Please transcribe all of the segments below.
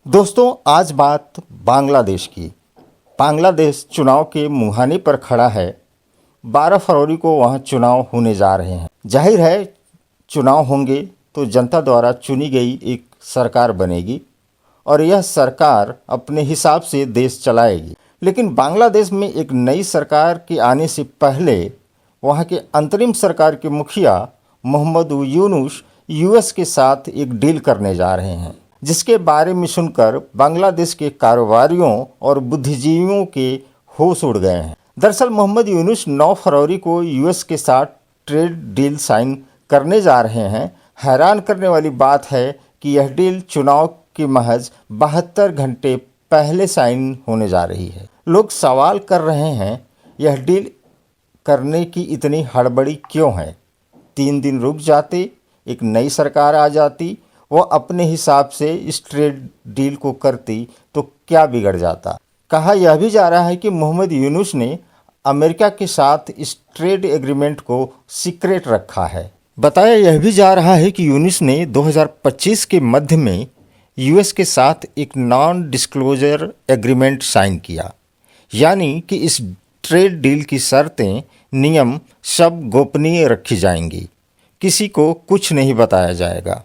दोस्तों, आज बात बांग्लादेश की। बांग्लादेश चुनाव के मुहाने पर खड़ा है। 12 फरवरी को वहाँ चुनाव होने जा रहे हैं। जाहिर है, चुनाव होंगे तो जनता द्वारा चुनी गई एक सरकार बनेगी और यह सरकार अपने हिसाब से देश चलाएगी। लेकिन बांग्लादेश में एक नई सरकार के आने से पहले वहाँ के अंतरिम सरकार के मुखिया मोहम्मद यूनुस यूएस के साथ एक डील करने जा रहे हैं, जिसके बारे में सुनकर बांग्लादेश के कारोबारियों और बुद्धिजीवियों के होश उड़ गए हैं। दरअसल मोहम्मद यूनुस 9 फरवरी को यूएस के साथ ट्रेड डील साइन करने जा रहे हैं। हैरान करने वाली बात है कि यह डील चुनाव के महज 72 घंटे पहले साइन होने जा रही है। लोग सवाल कर रहे हैं, यह डील करने की इतनी हड़बड़ी क्यों है? 3 दिन रुक जाते, एक नई सरकार आ जाती, वो अपने हिसाब से इस ट्रेड डील को करती तो क्या बिगड़ जाता। कहा यह भी जा रहा है कि मोहम्मद यूनुस ने अमेरिका के साथ इस ट्रेड एग्रीमेंट को सीक्रेट रखा है। बताया यह भी जा रहा है कि यूनुस ने 2025 के मध्य में यूएस के साथ एक नॉन डिस्क्लोजर एग्रीमेंट साइन किया, यानी कि इस ट्रेड डील की शर्तें, नियम सब गोपनीय रखी जाएंगी, किसी को कुछ नहीं बताया जाएगा।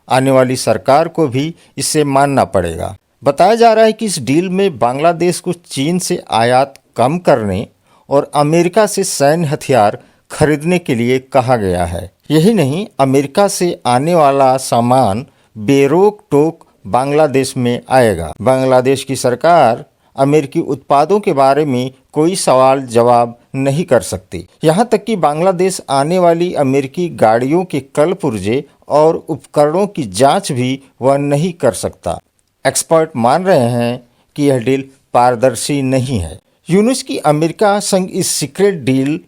आने वाली सरकार को भी इसे मानना पड़ेगा। बताया जा रहा है कि इस डील में बांग्लादेश को चीन से आयात कम करने और अमेरिका से सैन्य हथियार खरीदने के लिए कहा गया है। यही नहीं, अमेरिका से आने वाला सामान बेरोक टोक बांग्लादेश में आएगा। बांग्लादेश की सरकार अमेरिकी उत्पादों के बारे में कोई सवाल जवाब नहीं कर सकती। यहाँ तक कि बांग्लादेश आने वाली अमेरिकी गाड़ियों के कल पुर्जे और उपकरणों की जांच भी वह नहीं कर सकता। एक्सपर्ट मान रहे हैं कि यह डील पारदर्शी नहीं है। यूनुस की अमेरिका संग इस सीक्रेट डील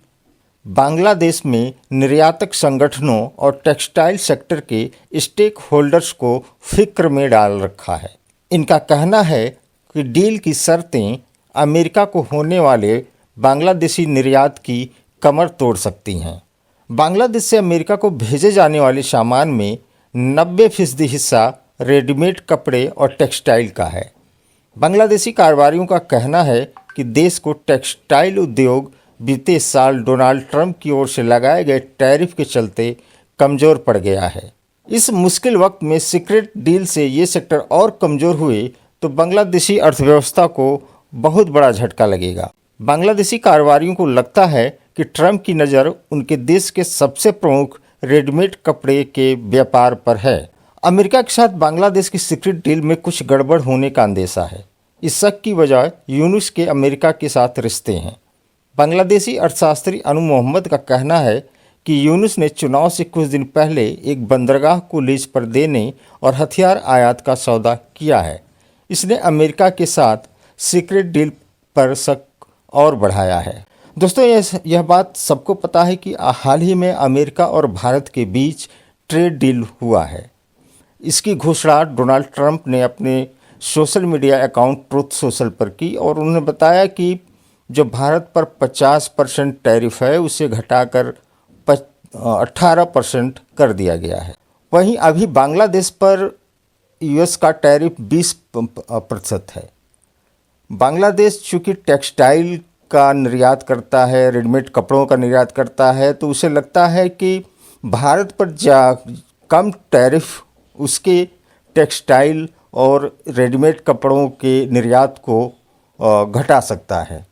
बांग्लादेश में निर्यातक संगठनों और टेक्सटाइल सेक्टर के स्टेक होल्डर्स को फिक्र में डाल रखा है। इनका कहना है कि डील की शर्तें अमेरिका को होने वाले बांग्लादेशी निर्यात की कमर तोड़ सकती हैं। बांग्लादेश से अमेरिका को भेजे जाने वाले सामान में 90% हिस्सा रेडीमेड कपड़े और टेक्सटाइल का है। बांग्लादेशी कारोबारियों का कहना है कि देश को टेक्सटाइल उद्योग बीते साल डोनाल्ड ट्रंप की ओर से लगाए गए टैरिफ के चलते कमज़ोर पड़ गया है। इस मुश्किल वक्त में सीक्रेट डील से ये सेक्टर और कमज़ोर हुए तो बांग्लादेशी अर्थव्यवस्था को बहुत बड़ा झटका लगेगा। बांग्लादेशी कारोबारियों को लगता है कि ट्रंप की नज़र उनके देश के सबसे प्रमुख रेडीमेड कपड़े के व्यापार पर है। अमेरिका के साथ बांग्लादेश की सीक्रेट डील में कुछ गड़बड़ होने का अंदेशा है। इस शक की वजह यूनुस के अमेरिका के साथ रिश्ते हैं। बांग्लादेशी अर्थशास्त्री अनु मोहम्मद का कहना है कि यूनुस ने चुनाव से कुछ दिन पहले एक बंदरगाह को लीज पर देने और हथियार आयात का सौदा किया है। इसने अमेरिका के साथ सीक्रेट डील पर शक और बढ़ाया है। दोस्तों, यह बात सबको पता है कि हाल ही में अमेरिका और भारत के बीच ट्रेड डील हुआ है। इसकी घोषणा डोनाल्ड ट्रंप ने अपने social media account truth social पर की और उन्होंने बताया कि जो भारत पर 50% टैरिफ है उसे घटाकर 18% कर दिया गया है। वहीं अभी बांग्लादेश पर यूएस का टैरिफ 20% है। बांग्लादेश चूँकि टेक्सटाइल का निर्यात करता है, रेडीमेड कपड़ों का निर्यात करता है, तो उसे लगता है कि भारत पर कम टैरिफ उसके टेक्सटाइल और रेडीमेड कपड़ों के निर्यात को घटा सकता है।